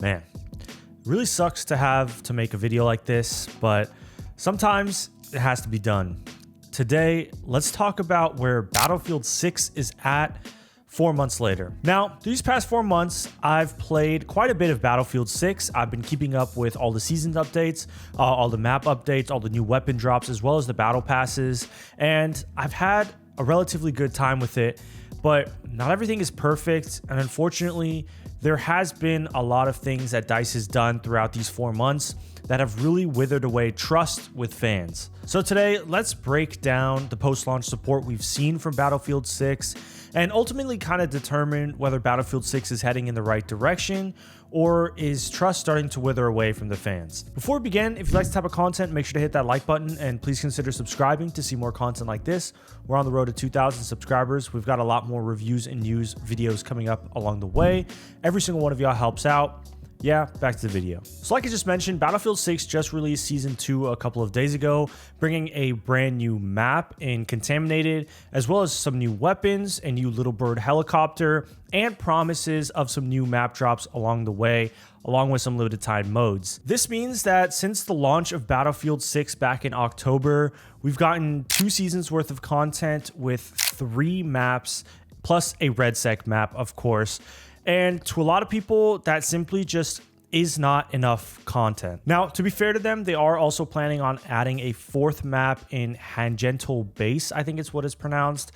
Man, it really sucks to have to make a video like this, but sometimes it has to be done. Today, let's talk about where Battlefield 6 is at 4 months later. Now, these past 4 months, I've played quite a bit of Battlefield 6. I've been keeping up with all the seasons updates, all the map updates, all the new weapon drops, as well as the battle passes, and I've had a relatively good time with it, but not everything is perfect, and unfortunately, there has been a lot of things that DICE has done throughout these 4 months that have really withered away trust with fans. So today, let's break down the post-launch support we've seen from Battlefield 6 and ultimately kind of determine whether Battlefield 6 is heading in the right direction or is trust starting to wither away from the fans. Before we begin, if you like this type of content, make sure to hit that like button and please consider subscribing to see more content like this. We're on the road to 2,000 subscribers. We've got a lot more reviews and news videos coming up along the way. Every single one of y'all helps out. Yeah, back to the video. So like I just mentioned, Battlefield 6 just released Season 2 a couple of days ago, bringing a brand new map in Contaminated, as well as some new weapons, a new Little Bird helicopter, and promises of some new map drops along the way, along with some limited time modes. This means that since the launch of Battlefield 6 back in October, we've gotten 2 seasons worth of content with 3 maps, plus a RedSec map, of course. And to a lot of people, that simply just is not enough content. Now, to be fair to them, they are also planning on adding a 4th map in Tangential Base, I think it's what it's pronounced,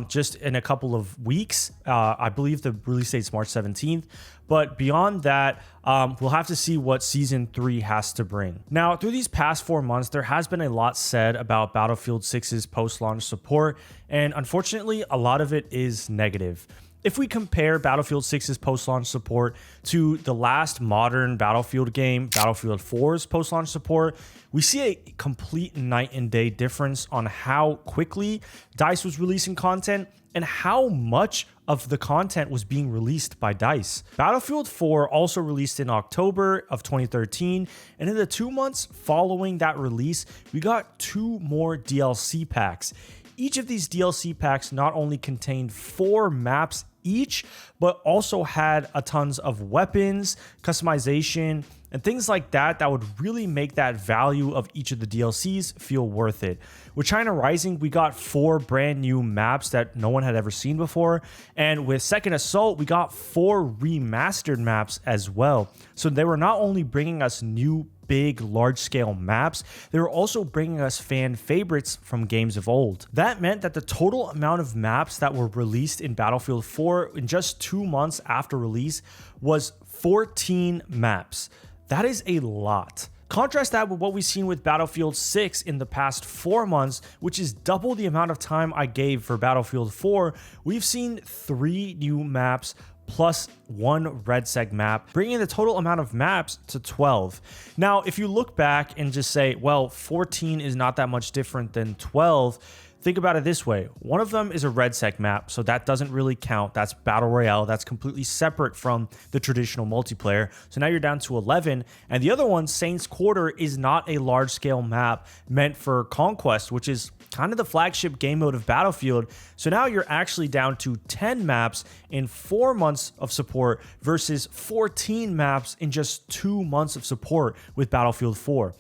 just in a couple of weeks. I believe the release date's March 17th. But beyond that, we'll have to see what Season 3 has to bring. Now, through these past 4 months, there has been a lot said about Battlefield 6's post-launch support, and unfortunately, a lot of it is negative. If we compare Battlefield 6's post-launch support to the last modern Battlefield game, Battlefield 4's post-launch support, we see a complete night and day difference on how quickly DICE was releasing content and how much of the content was being released by DICE. Battlefield 4 also released in October of 2013, and in the 2 months following that release, we got 2 more DLC packs. Each of these DLC packs not only contained 4 maps each, but also had a tons of weapons, customization, and things like that that would really make that value of each of the DLCs feel worth it. With China Rising, we got 4 brand new maps that no one had ever seen before, and with Second Assault, we got 4 remastered maps as well. So they were not only bringing us new big large-scale maps, they were also bringing us fan favorites from games of old. That meant that the total amount of maps that were released in Battlefield 4 in just 2 months after release was 14 maps. That is a lot. Contrast that with what we've seen with Battlefield 6 in the past 4 months, which is double the amount of time I gave for Battlefield 4. We've seen 3 new maps plus 1 RedSec map, bringing the total amount of maps to 12. Now, if you look back and just say, well, 14 is not that much different than 12, think about it this way. One of them is a RedSec map, so that doesn't really count. That's Battle Royale. That's completely separate from the traditional multiplayer. So now you're down to 11. And the other one, Saints Quarter, is not a large-scale map meant for Conquest, which is kind of the flagship game mode of Battlefield. So now you're actually down to 10 maps in 4 months of support versus 14 maps in just 2 months of support with Battlefield 4.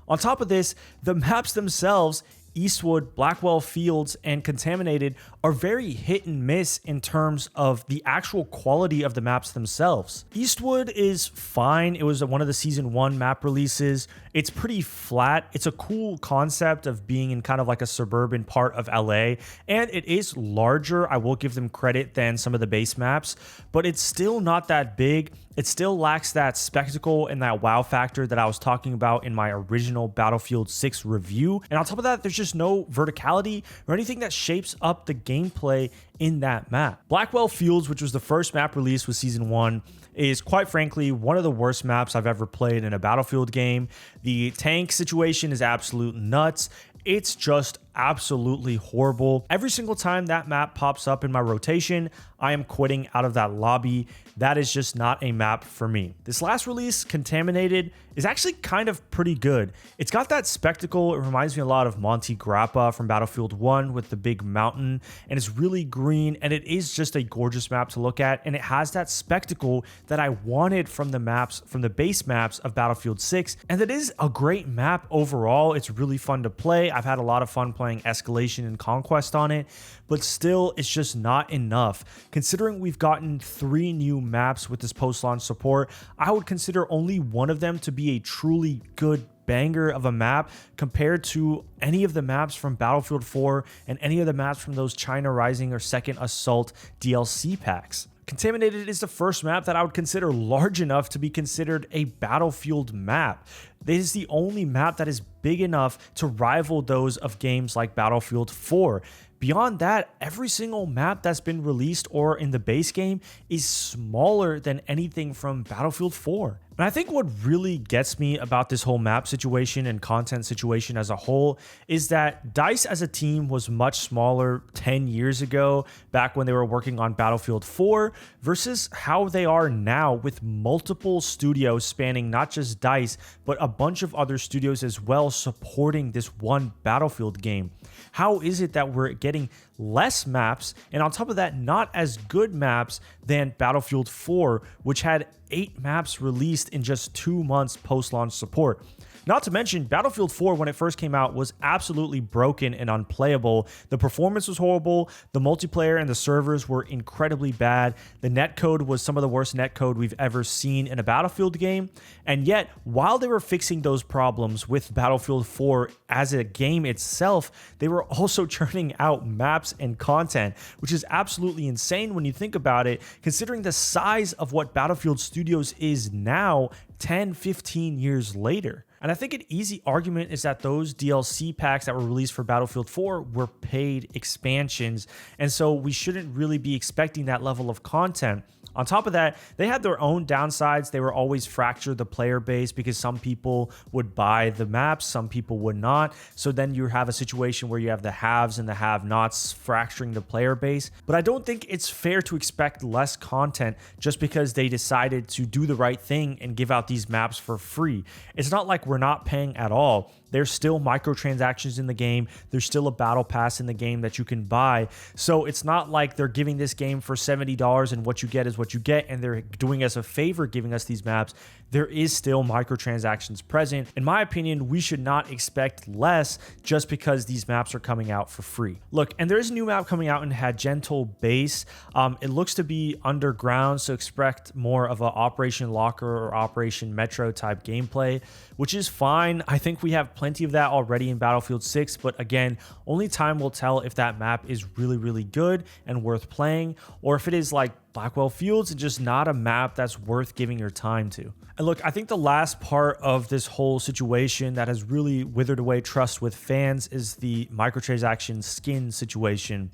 On top of this, the maps themselves, Eastwood, Blackwell Fields, and Contaminated, are very hit and miss in terms of the actual quality of the maps themselves. Eastwood is fine. It was one of the Season 1 map releases. It's pretty flat. It's a cool concept of being in kind of like a suburban part of LA, and it is larger, I will give them credit, than some of the base maps, but it's still not that big. It still lacks that spectacle and that wow factor that I was talking about in my original Battlefield 6 review. And on top of that, there's just no verticality or anything that shapes up the gameplay in that map. Blackwell Fields, which was the first map released with Season 1, is quite frankly one of the worst maps I've ever played in a Battlefield game. The tank situation is absolute nuts. It's just absolutely horrible. Every single time that map pops up in my rotation, I am quitting out of that lobby. That is just not a map for me. This last release, Contaminated, is actually kind of pretty good. It's got that spectacle. It reminds me a lot of Monte Grappa from Battlefield 1 with the big mountain, and it's really green, and it is just a gorgeous map to look at, and it has that spectacle that I wanted from the maps, from the base maps of Battlefield 6, and it is a great map overall. It's really fun to play. I've had a lot of fun playing Escalation and Conquest on it, but still, it's just not enough. Considering we've gotten 3 new maps with this post-launch support, I would consider only one of them to be a truly good banger of a map compared to any of the maps from Battlefield 4 and any of the maps from those China Rising or Second Assault DLC packs. Contaminated is the first map that I would consider large enough to be considered a Battlefield map. This is the only map that is big enough to rival those of games like Battlefield 4. Beyond that, every single map that's been released or in the base game is smaller than anything from Battlefield 4. And I think what really gets me about this whole map situation and content situation as a whole is that DICE as a team was much smaller 10 years ago, back when they were working on Battlefield 4, versus how they are now with multiple studios spanning not just DICE, but a bunch of other studios as well supporting this one Battlefield game. How is it that we're getting less maps, and on top of that, not as good maps than Battlefield 4, which had 8 maps released in just 2 months post-launch support? Not to mention, Battlefield 4, when it first came out, was absolutely broken and unplayable. The performance was horrible. The multiplayer and the servers were incredibly bad. The netcode was some of the worst netcode we've ever seen in a Battlefield game. And yet, while they were fixing those problems with Battlefield 4 as a game itself, they were also churning out maps and content, which is absolutely insane when you think about it, considering the size of what Battlefield Studios is now 10, 15 years later. And I think an easy argument is that those DLC packs that were released for Battlefield 4 were paid expansions, and so we shouldn't really be expecting that level of content. On top of that, they had their own downsides. They were always fracture the player base because some people would buy the maps, some people would not. So then you have a situation where you have the haves and the have-nots fracturing the player base. But I don't think it's fair to expect less content just because they decided to do the right thing and give out these maps for free. It's not like we're not paying at all. There's still microtransactions in the game. There's still a battle pass in the game that you can buy. So it's not like they're giving this game for $70 and what you get is what you get, and they're doing us a favor giving us these maps. There is still microtransactions present. In my opinion, we should not expect less just because these maps are coming out for free. Look, and there is a new map coming out in Hagento Base. It looks to be underground, so expect more of an Operation Locker or Operation Metro type gameplay, which is fine. I think we have plenty of that already in Battlefield 6, but again, only time will tell if that map is really, really good and worth playing, or if it is like Blackwell Fields and just not a map that's worth giving your time to. And look, I think the last part of this whole situation that has really withered away trust with fans is the microtransaction skin situation.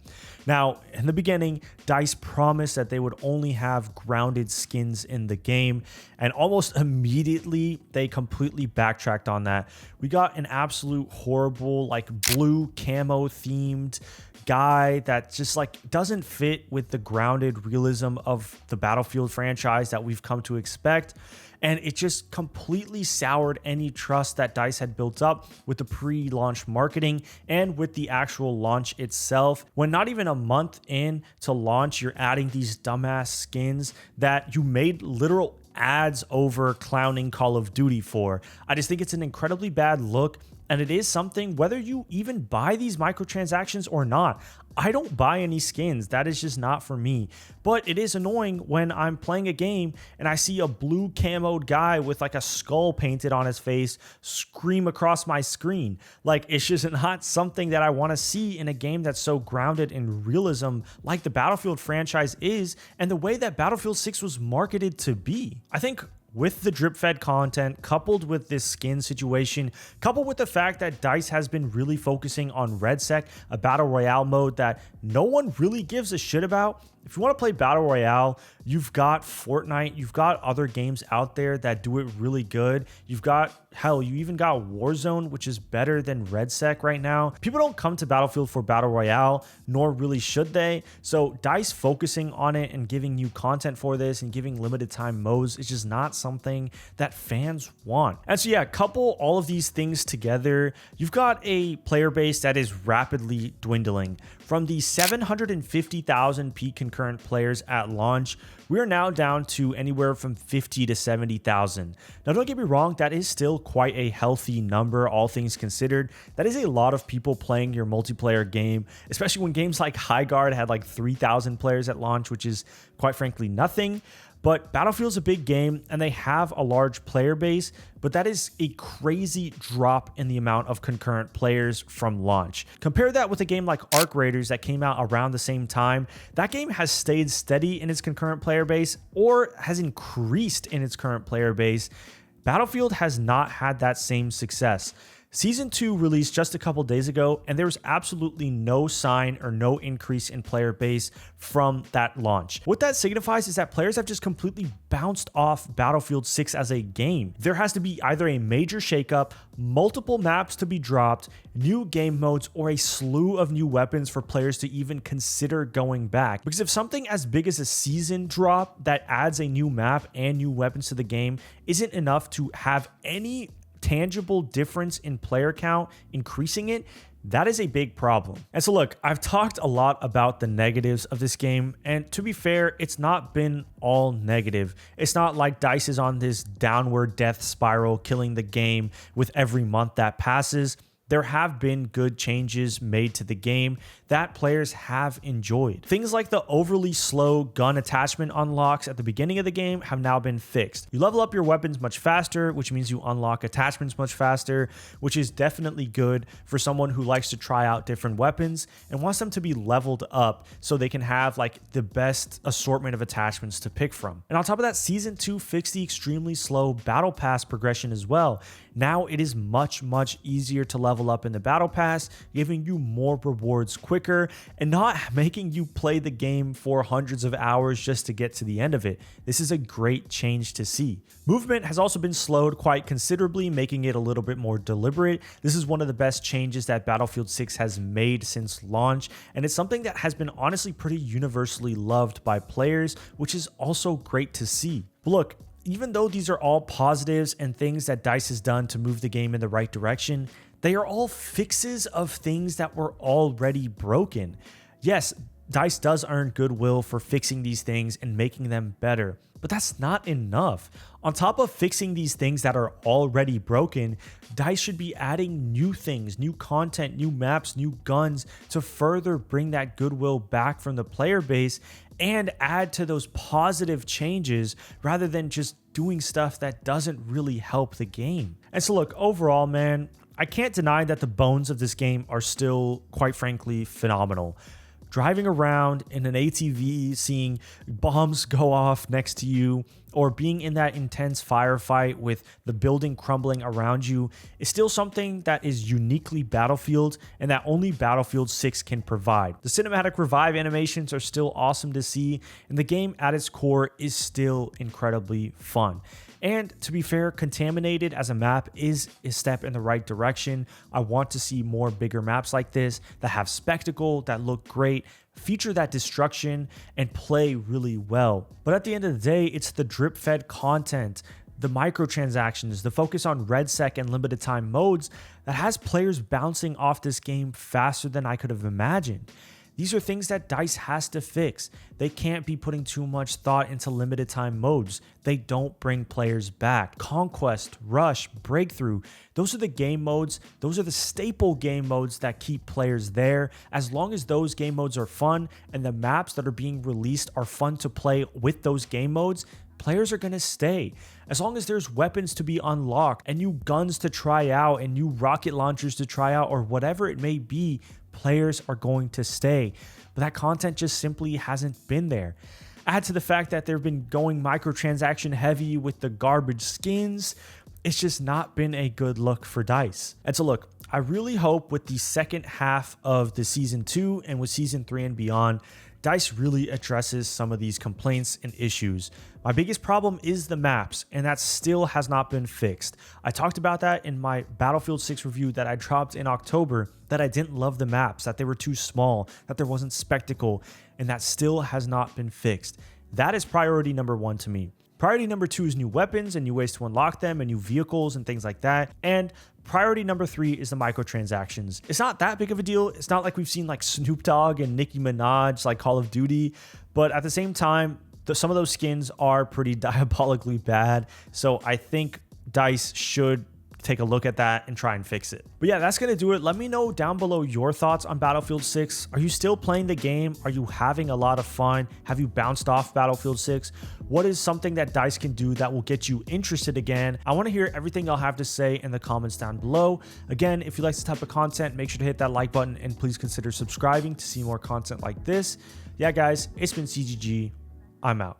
Now, in the beginning, DICE promised that they would only have grounded skins in the game, and almost immediately they completely backtracked on that. We got an absolute horrible, like, blue camo themed guy that just like doesn't fit with the grounded realism of the Battlefield franchise that we've come to expect. And it just completely soured any trust that DICE had built up with the pre-launch marketing and with the actual launch itself. When not even a month in to launch, you're adding these dumbass skins that you made literal ads over clowning Call of Duty for. I just think it's an incredibly bad look. And it is something, whether you even buy these microtransactions or not, I don't buy any skins. That is just not for me. But it is annoying when I'm playing a game and I see a blue camoed guy with like a skull painted on his face scream across my screen. Like, it's just not something that I want to see in a game that's so grounded in realism like the Battlefield franchise is, and the way that Battlefield 6 was marketed to be. I think with the drip-fed content, coupled with this skin situation, coupled with the fact that DICE has been really focusing on RedSec, a battle royale mode that no one really gives a shit about, If you want to play Battle Royale, you've got Fortnite, you've got other games out there that do it really good. You've got, hell, you even got Warzone, which is better than RedSec right now. People don't come to Battlefield for Battle Royale, nor really should they. So DICE focusing on it and giving you content for this and giving limited time modes is just not something that fans want. And so yeah, couple all of these things together, you've got a player base that is rapidly dwindling. From the 750,000 peak concurrent players at launch, we are now down to anywhere from 50 to 70,000. Now, don't get me wrong, that is still quite a healthy number, all things considered. That is a lot of people playing your multiplayer game, especially when games like Highguard had like 3,000 players at launch, which is quite frankly nothing. But Battlefield's a big game and they have a large player base, but that is a crazy drop in the amount of concurrent players from launch. Compare that with a game like Arc Raiders that came out around the same time. That game has stayed steady in its concurrent player base or has increased in its current player base. Battlefield has not had that same success. Season 2 released just a couple days ago, and there was absolutely no sign or no increase in player base from that launch. What that signifies is that players have just completely bounced off Battlefield 6 as a game. There has to be either a major shakeup, multiple maps to be dropped, new game modes, or a slew of new weapons for players to even consider going back. Because if something as big as a season drop that adds a new map and new weapons to the game isn't enough to have any tangible difference in player count, increasing it, that is a big problem. And so look, I've talked a lot about the negatives of this game, and to be fair, it's not been all negative. It's not like DICE is on this downward death spiral, killing the game with every month that passes. There have been good changes made to the game that players have enjoyed. Things like the overly slow gun attachment unlocks at the beginning of the game have now been fixed. You level up your weapons much faster, which means you unlock attachments much faster, which is definitely good for someone who likes to try out different weapons and wants them to be leveled up so they can have like the best assortment of attachments to pick from. And on top of that, Season 2 fixed the extremely slow Battle Pass progression as well. Now it is much easier to level up in the Battle Pass, giving you more rewards quicker and not making you play the game for hundreds of hours just to get to the end of it. This is a great change to see. Movement has also been slowed quite considerably, making it a little bit more deliberate. This is one of the best changes that Battlefield 6 has made since launch, and it's something that has been honestly pretty universally loved by players, which is also great to see. But look, even though these are all positives and things that DICE has done to move the game in the right direction, they are all fixes of things that were already broken. Yes, DICE does earn goodwill for fixing these things and making them better, but that's not enough. On top of fixing these things that are already broken, DICE should be adding new things, new content, new maps, new guns to further bring that goodwill back from the player base and add to those positive changes rather than just doing stuff that doesn't really help the game. And so look, overall, man, I can't deny that the bones of this game are still, quite frankly, phenomenal. Driving around in an ATV, seeing bombs go off next to you, or being in that intense firefight with the building crumbling around you is still something that is uniquely Battlefield and that only Battlefield 6 can provide. The cinematic revive animations are still awesome to see, and the game at its core is still incredibly fun. And to be fair, Contaminated as a map is a step in the right direction. I want to see more bigger maps like this that have spectacle, that look great, feature that destruction, and play really well. But at the end of the day, it's the drip-fed content, the microtransactions, the focus on RedSec and limited time modes that has players bouncing off this game faster than I could have imagined. These are things that DICE has to fix. They can't be putting too much thought into limited time modes. They don't bring players back. Conquest, Rush, Breakthrough, those are the game modes. Those are the staple game modes that keep players there. As long as those game modes are fun and the maps that are being released are fun to play with those game modes, players are going to stay. As long as there's weapons to be unlocked and new guns to try out and new rocket launchers to try out or whatever it may be, players are going to stay. But that content just simply hasn't been there. Add to the fact that they've been going microtransaction heavy with the garbage skins. It's just not been a good look for DICE. And so look, I really hope with the second half of the Season 2 and with Season 3 and beyond, DICE really addresses some of these complaints and issues. My biggest problem is the maps, and that still has not been fixed. I talked about that in my Battlefield 6 review that I dropped in October, that I didn't love the maps, that they were too small, that there wasn't spectacle, and that still has not been fixed. That is priority number 1 to me. Priority number 2 is new weapons and new ways to unlock them and new vehicles and things like that. And priority number 3 is the microtransactions. It's not that big of a deal. It's not like we've seen like Snoop Dogg and Nicki Minaj like Call of Duty, but at the same time, some of those skins are pretty diabolically bad. So I think DICE should take a look at that and try and fix it. But yeah, that's gonna do it. Let me know down below your thoughts on Battlefield 6. Are you still playing the game? Are you having a lot of fun? Have you bounced off Battlefield 6? What is something that DICE can do that will get you interested again? I want to hear everything y'all have to say in the comments down below. Again, if you like this type of content, make sure to hit that like button and please consider subscribing to see more content like this. Yeah, guys, it's been CGG. I'm out.